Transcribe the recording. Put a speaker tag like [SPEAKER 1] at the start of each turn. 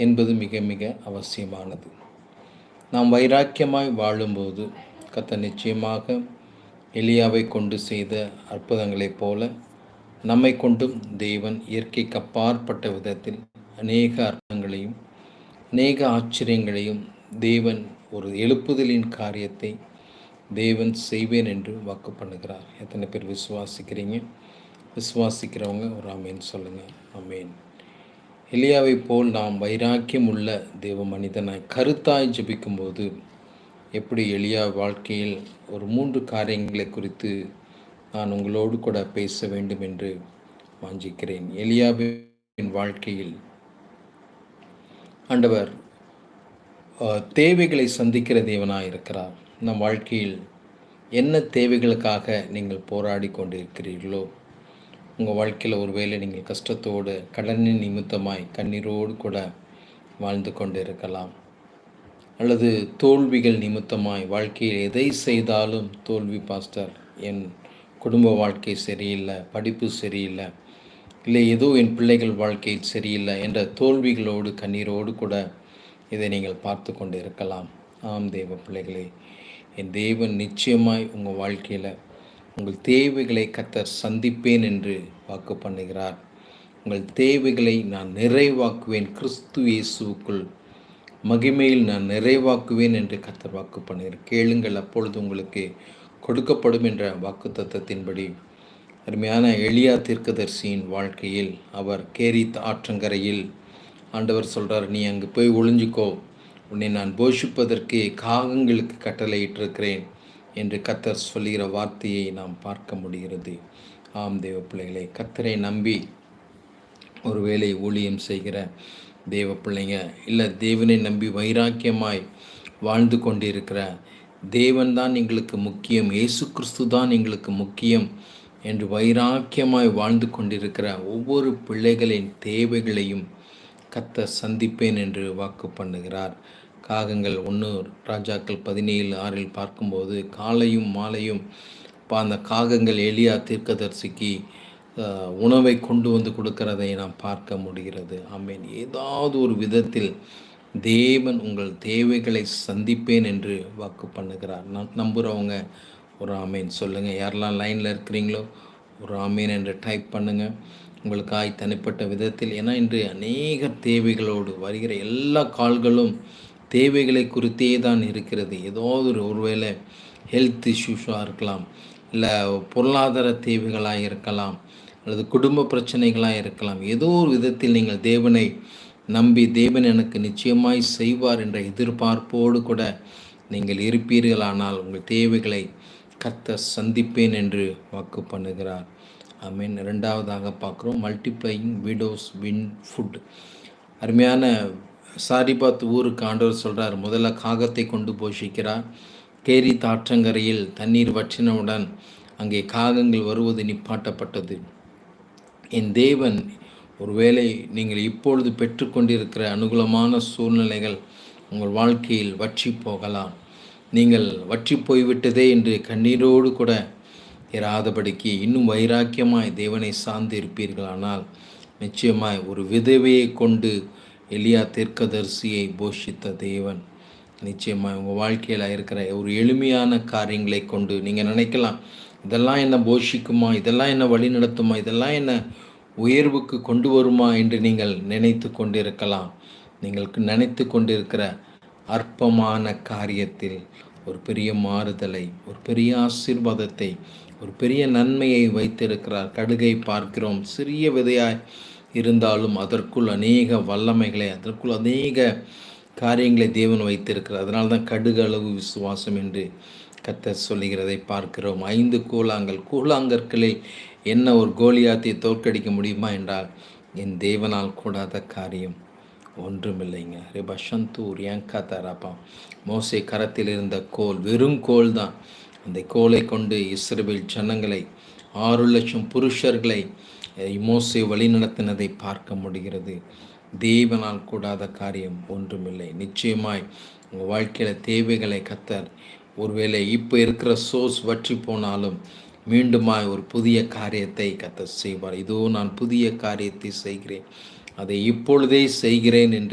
[SPEAKER 1] என்பது மிக மிக அவசியமானது. நாம் வைராக்கியமாய் வாழும்போது கர்த்தர் நிச்சயமாக எலியாவை கொண்டு செய்த அற்புதங்களைப் போல நம்மை கொண்டும் தேவன் இயற்கைக்கு அப்பாற்பட்ட விதத்தில் அநேக அற்புதங்களையும் அநேக ஆச்சரியங்களையும் தேவன் ஒரு எழுப்புதலின் காரியத்தை தேவன் செய்வேன் என்று வாக்கு பண்ணுகிறார். எத்தனை பேர் விசுவாசிக்கிறீங்க? விசுவாசிக்கிறவங்க ஒரு ஆமேன் சொல்லுங்கள். ஆமேன். எலியாவை போல் நாம் வைராக்கியம் உள்ள தேவ மனிதனாய் கருத்தாய் ஜெபிக்கும்போது எப்படி எலியா வாழ்க்கையில் ஒரு 3 காரியங்களை குறித்து நான் உங்களோடு கூட பேச வேண்டும் என்று வாஞ்சிக்கிறேன். எலியாவின் வாழ்க்கையில் ஆண்டவர் தேவைகளை சந்திக்கிற தேவனாக இருக்கிறார். நம் வாழ்க்கையில் என்ன தேவைகளுக்காக நீங்கள் போராடி கொண்டு இருக்கிறீர்களோ, உங்கள் வாழ்க்கையில் ஒருவேளை நீங்கள் கஷ்டத்தோடு கடனின் நிமித்தமாய் கண்ணீரோடு கூட வாழ்ந்து கொண்டு இருக்கலாம், அல்லது தோல்விகள் நிமித்தமாய் வாழ்க்கையில் எதை செய்தாலும் தோல்வி பாஸ்டர், என் குடும்ப வாழ்க்கை சரியில்லை, படிப்பு சரியில்லை, இல்லை ஏதோ என் பிள்ளைகள் வாழ்க்கை சரியில்லை என்ற தோல்விகளோடு கண்ணீரோடு கூட இதை நீங்கள் பார்த்து கொண்டு இருக்கலாம். ஆம் தேவ பிள்ளைகளே, என் தேவன் நிச்சயமாய் உங்கள் வாழ்க்கையில் உங்கள் தேவைகளை கர்த்தர் சந்திப்பேன் என்று வாக்கு பண்ணுகிறார். உங்கள் தேவைகளை நான் நிறைவாக்குவேன், கிறிஸ்து இயேசுவுக்குள் மகிமையில் நான் நிறைவாக்குவேன் என்று கர்த்தர் வாக்கு பண்ணுகிறார். கேளுங்கள், அப்பொழுது உங்களுக்கு கொடுக்கப்படும் என்ற வாக்கு தத்தத்தின்படி அருமையான எலியா தீர்க்கதரிசியின் வாழ்க்கையில் அவர் கேரித் ஆற்றங்கரையில் ஆண்டவர் சொல்கிறார், நீ அங்கே போய் ஒளிஞ்சிக்கோ, உன்னை நான் போஷிப்பதற்கு காகங்களுக்கு கட்டளையிட்டிருக்கிறேன் என்று கர்த்தர் சொல்லுகிற வார்த்தையை நாம் பார்க்க முடிகிறது. ஆம் தேவ பிள்ளைகளை, கர்த்தரை நம்பி ஒருவேளை ஊழியம் செய்கிற தேவ பிள்ளைங்க, இல்லை தேவனை நம்பி வைராக்கியமாய் வாழ்ந்து கொண்டிருக்கிற தேவன்தான் எங்களுக்கு முக்கியம், இயேசு கிறிஸ்து தான் எங்களுக்கு முக்கியம் என்று வைராக்கியமாய் வாழ்ந்து கொண்டிருக்கிற ஒவ்வொரு பிள்ளைகளின் தேவைகளையும் கர்த்தர் சந்திப்பேன் என்று வாக்கு பண்ணுகிறார். காகங்கள் 1 ராஜாக்கள் 17:6 பார்க்கும்போது காலையும் மாலையும் அந்த காகங்கள் எலியா தீர்க்கதரிசிக்கு உணவை கொண்டு வந்து கொடுக்கிறதை நாம் பார்க்க முடிகிறது. ஆமேன். ஏதாவது ஒரு விதத்தில் தேவன் உங்கள் தேவைகளை சந்திப்பேன் என்று வாக்கு பண்ணுகிறார். நம்புகிறவங்க ஒரு ஆமேன் சொல்லுங்கள். யாரெல்லாம் லைனில் இருக்கிறீங்களோ ஒரு ஆமேன் என்று டைப் பண்ணுங்கள். உங்களுக்காய் தனிப்பட்ட விதத்தில், ஏன்னா இன்று அநேக தேவைகளோடு வருகிற எல்லா கால்களும் தேவைகளை குறித்தே தான் இருக்கிறது. ஏதாவது ஒருவேளை ஹெல்த் இஷ்யூஸாக இருக்கலாம், இல்லை பொருளாதார தேவைகளாக இருக்கலாம், அல்லது குடும்ப பிரச்சனைகளாக இருக்கலாம். ஏதோ ஒரு விதத்தில் நீங்கள் தேவனை நம்பி தேவன் எனக்கு நிச்சயமாய் செய்வார் என்ற எதிர்பார்ப்போடு கூட நீங்கள் இருப்பீர்களானால் உங்கள் தேவைகளை கர்த்தர் சந்திப்பேன் என்று வாக்கு பண்ணுகிறார். ஆமீன். 2வதாக பார்க்குறோம், மல்டிப்ளையிங் விடோஸ் வின் ஃபுட். அருமையான சாரிபாத் ஊருக்கு ஆண்டவர் சொல்கிறார், முதல்ல காகத்தை கொண்டு போஷிக்கிறார். கேரித் ஆற்றங்கரையில் தண்ணீர் வற்றினவுடன் அங்கே காகங்கள் வருவது நிப்பாட்டப்பட்டது. என் தேவன், ஒருவேளை நீங்கள் இப்பொழுது பெற்றுக்கொண்டிருக்கிற அனுகூலமான சூழ்நிலைகள் உங்கள் வாழ்க்கையில் வற்றி போகலாம். நீங்கள் வற்றி போய்விட்டதே என்று கண்ணீரோடு கூட இராதபடிக்கு இன்னும் வைராக்கியமாய் தேவனை சார்ந்து இருப்பீர்களானால் நிச்சயமாய் ஒரு விதவையை கொண்டு எலியா தீர்க்கதரிசியை போஷித்த தேவன் நிச்சயமாய் உங்கள் வாழ்க்கையில் இருக்கிற ஒரு எளிமையான காரியங்களை கொண்டு நீங்கள் நினைக்கலாம், இதெல்லாம் என்ன போஷிக்குமா, இதெல்லாம் என்ன வழி நடத்துமா, இதெல்லாம் என்ன உயர்வுக்கு கொண்டு வருமா என்று நீங்கள் நினைத்து கொண்டிருக்கலாம். நீங்கள் நினைத்து கொண்டிருக்கிற அற்பமான காரியத்தில் ஒரு பெரிய மாறுதலை, ஒரு பெரிய ஆசீர்வாதத்தை, ஒரு பெரிய நன்மையை வைத்திருக்கிறார். கடுகை பார்க்கிறோம், சிறிய விதையாய் இருந்தாலும் அதற்குள் அநேக வல்லமைகளை, அதற்குள் அநேக காரியங்களை தேவன் வைத்திருக்கிறார். அதனால தான் கடுகு அளவு விசுவாசம் என்று கர்த்தர் சொல்லுகிறதை பார்க்கிறோம். 5 கூழாங்கற்களில் என்ன ஒரு கோலியாத்தை தோற்கடிக்க முடியுமா என்றால் என் தேவனால் கூடாத காரியம் ஒன்றுமில்லைங்க. ரெபஷந்தூர் ஏங்கா தராப்பா. மோசே கரத்தில் இருந்த கோல் வெறும் கோல் தான். அந்த கோலை கொண்டு இஸ்ரவேல் ஜனங்களை 6 லட்சம் புருஷர்களை மோசே வழிநடத்தினதை பார்க்க முடிகிறது. தேவனால் கூடாத காரியம் ஒன்றுமில்லை. நிச்சயமாய் உங்கள் வாழ்க்கையில் தேவைகளை கர்த்தர் ஒருவேளை இப்போ இருக்கிற சோர்ஸ் வற்றி போனாலும் மீண்டுமாய் ஒரு புதிய காரியத்தை கர்த்தர் செய்வார். இதோ நான் புதிய காரியத்தை செய்கிறேன், அதை இப்பொழுதே செய்கிறேன் என்று